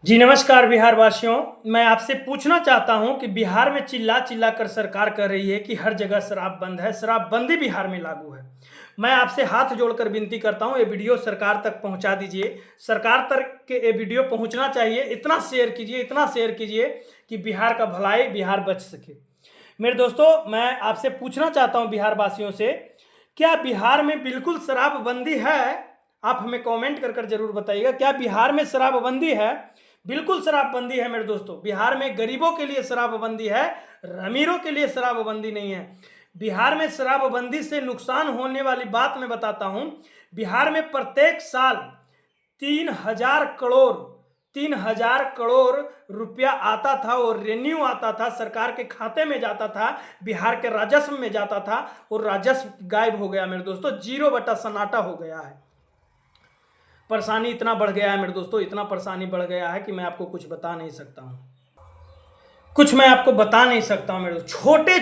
जी नमस्कार बिहार वासियों। मैं आपसे पूछना चाहता हूं कि बिहार में चिल्ला चिल्ला कर सरकार कह रही है कि हर जगह शराब बंद है, शराबबंदी बिहार में लागू है। मैं आपसे हाथ जोड़कर विनती करता हूं, ये वीडियो सरकार तक पहुंचा दीजिए। सरकार तक के ये वीडियो पहुंचना चाहिए। इतना शेयर कीजिए, इतना शेयर कीजिए कि बिहार का भलाई, बिहार बच सके। मेरे दोस्तों, मैं आपसे पूछना चाहता हूं बिहार वासियों से, क्या बिहार में बिल्कुल शराबबंदी है? आप हमें कमेंट कर कर जरूर बताइएगा, क्या बिहार में शराबबंदी है? बिल्कुल शराबबंदी है मेरे दोस्तों। बिहार में गरीबों के लिए शराबबंदी है, अमीरों के लिए शराबबंदी नहीं है। बिहार में शराबबंदी से नुकसान होने वाली बात मैं बताता हूं। बिहार में प्रत्येक साल 3,000 करोड़ 3,000 करोड़ रुपया आता था और रेन्यू आता था, सरकार के खाते में जाता था, बिहार के राजस्व में जाता था, और राजस्व गायब हो गया मेरे दोस्तों। 0 बटा सन्नाटा हो गया है। परेशानी इतना बढ़ गया है मेरे दोस्तों, इतना परेशानी बढ़ गया है कि मैं आपको कुछ बता नहीं सकता हूं। कुछ मैं आपको बता नहीं सकता हूं मेरे दोस्तों। छोटे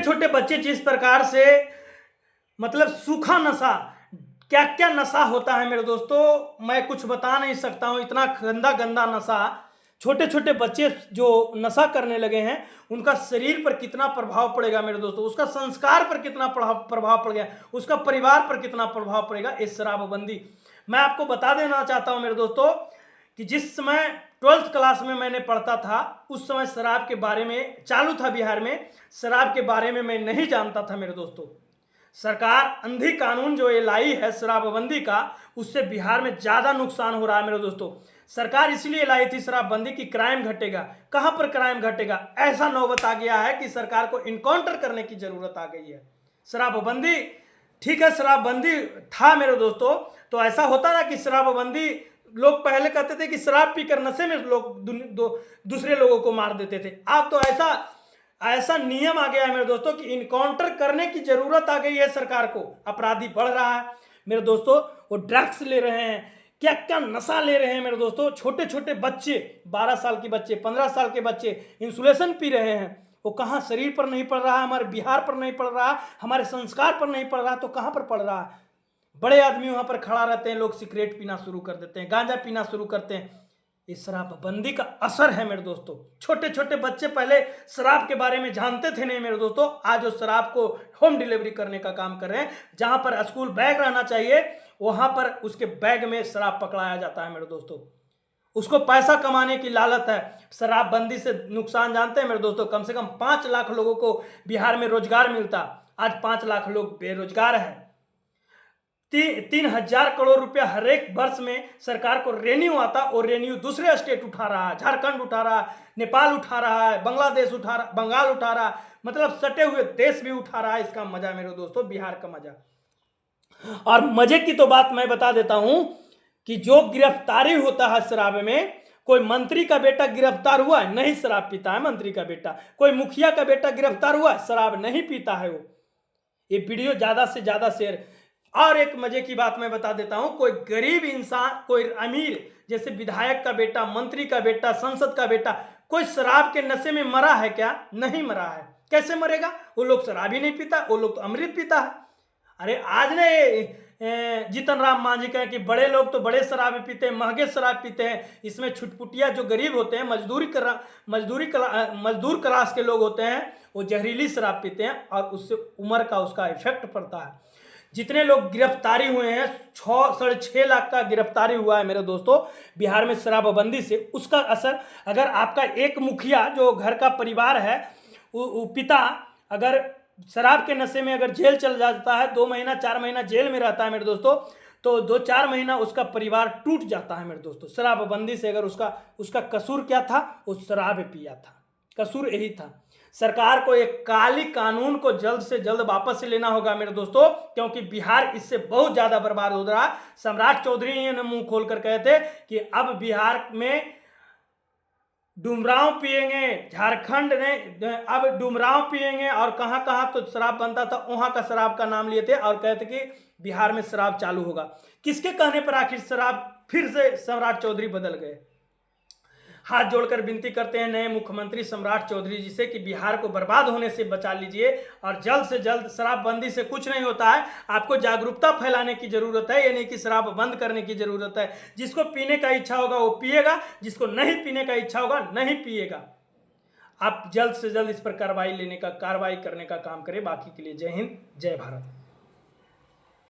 छोटे बच्चे जिस प्रकार से, मतलब सूखा नशा, क्या क्या नशा होता है मेरे दोस्तों, मैं कुछ बता नहीं सकता हूं। इतना गंदा गंदा नशा, छोटे छोटे बच्चे जो नशा करने लगे हैं, उनका शरीर पर कितना प्रभाव पड़ेगा मेरे दोस्तों, उसका संस्कार पर कितना प्रभाव पड़ गया, उसका परिवार पर कितना प्रभाव पड़ेगा इस शराबबंदी। मैं आपको बता देना चाहता हूं मेरे दोस्तों कि जिस समय 12th क्लास में मैंने पढ़ता था, उस समय शराब के बारे में चालू था बिहार में। शराब के बारे में मैं नहीं जानता था मेरे दोस्तों। सरकार अंधी कानून जो ये लाई है शराबबंदी का, उससे बिहार में ज़्यादा नुकसान हो रहा है मेरे दोस्तों। सरकार इसलिए लाई थी शराबबंदी की क्राइम घटेगा। कहाँ पर क्राइम घटेगा? ऐसा नौबत आ गया है कि सरकार को इनकाउंटर करने की जरूरत आ गई है। शराबबंदी ठीक है, शराबबंदी था मेरे दोस्तों, तो ऐसा होता ना कि शराबबंदी, लोग पहले कहते थे कि शराब पीकर नशे में लोग दूसरे लोगों को मार देते थे। अब तो ऐसा ऐसा नियम आ गया है मेरे दोस्तों कि इनकाउंटर करने की जरूरत आ गई है सरकार को। अपराधी बढ़ रहा है मेरे दोस्तों, वो ड्रग्स ले रहे हैं, क्या क्या नशा ले रहे हैं मेरे दोस्तों। छोटे छोटे बच्चे, 12 साल के बच्चे, 15 साल के बच्चे इंसुलेशन पी रहे हैं। वो कहाँ शरीर पर नहीं पड़ रहा है, हमारे बिहार पर नहीं पड़ रहा, हमारे संस्कार पर नहीं पड़ रहा, तो कहाँ पर पड़ रहा है? बड़े आदमी वहां पर खड़ा रहते हैं, लोग सिगरेट पीना शुरू कर देते हैं, गांजा पीना शुरू करते हैं। इस शराबबंदी का असर है मेरे दोस्तों। छोटे छोटे बच्चे पहले शराब के बारे में जानते थे नहीं मेरे दोस्तों, आज वो शराब को होम डिलीवरी करने का काम कर रहे हैं। जहां पर स्कूल बैग रहना चाहिए, वहां पर उसके बैग में शराब पकड़ाया जाता है मेरे दोस्तों। उसको पैसा कमाने की लालच है। शराबबंदी से नुकसान जानते हैं मेरे दोस्तों, कम से कम 5 लाख लोगों को बिहार में रोजगार मिलता, आज 5 लाख लोग बेरोजगार है। 3,000 करोड़ रुपया हर एक वर्ष में सरकार को रेन्यू आता, और रेन्यू दूसरे स्टेट उठा रहा है, झारखंड उठा रहा है, नेपाल उठा रहा है, बांग्लादेश उठा रहा, बंगाल उठा रहा है, मतलब सटे हुए देश भी उठा रहा है। इसका मजा मेरे दोस्तों, बिहार का मजा। और मजे की तो बात मैं बता देता हूं कि जो गिरफ्तारी होता है शराब में, कोई मंत्री का बेटा गिरफ्तार हुआ है, नहीं शराब पीता है मंत्री का बेटा। कोई मुखिया का बेटा गिरफ्तार हुआ है, शराब नहीं पीता है वो। ये वीडियो ज्यादा से ज्यादा शेयर। और एक मजे की बात मैं बता देता हूं, कोई गरीब इंसान, कोई अमीर, जैसे विधायक का बेटा, मंत्री का बेटा, संसद का बेटा, कोई शराब के नशे में मरा है क्या? नहीं मरा है। कैसे मरेगा? वो लोग शराब ही नहीं पीता, वो लोग तो अमृत पीता है। अरे आज ने जीतन राम मांझी कहे कि बड़े लोग तो बड़े शराब पीते हैं, महंगे शराब पीते हैं, इसमें छुटपुटिया जो गरीब होते हैं, मजदूर क्लास के लोग होते हैं, वो जहरीली शराब पीते हैं, और उससे उम्र का उसका इफेक्ट पड़ता है। जितने लोग गिरफ्तारी हुए हैं, 6.5 लाख का गिरफ्तारी हुआ है मेरे दोस्तों बिहार में शराबबंदी से। उसका असर, अगर आपका एक मुखिया जो घर का परिवार है, वो पिता अगर शराब के नशे में अगर जेल चल जाता है, 2 महीना 4 महीना जेल में रहता है मेरे दोस्तों, तो 2-4 महीना उसका परिवार टूट जाता है मेरे दोस्तों शराबबंदी से। अगर उसका कसूर क्या था? वो शराब पिया था, कसूर यही था। सरकार को एक काली कानून को जल्द से जल्द वापस से लेना होगा मेरे दोस्तों, क्योंकि बिहार इससे बहुत ज्यादा बर्बाद हो रहा है। सम्राट चौधरी ने मुंह खोलकर कहे थे कि अब बिहार में डुमराव पिएंगे, झारखंड ने अब डुमराव पिएंगे, और कहां कहां तो शराब बनता था वहां का शराब का नाम लिए थे, और कहते कि बिहार में शराब चालू होगा। किसके कहने पर आखिर शराब फिर से सम्राट चौधरी बदल गए? हाथ जोड़कर विनती करते हैं नए मुख्यमंत्री सम्राट चौधरी जी से कि बिहार को बर्बाद होने से बचा लीजिए और जल्द से जल्द शराबबंदी से कुछ नहीं होता है, आपको जागरूकता फैलाने की ज़रूरत है, ये नहीं कि शराब बंद करने की ज़रूरत है। जिसको पीने का इच्छा होगा वो पिएगा, जिसको नहीं पीने का इच्छा होगा नहीं पिएगा। आप जल्द से जल्द इस पर कार्रवाई करने का काम करें। बाकी के लिए जय हिंद, जय भारत।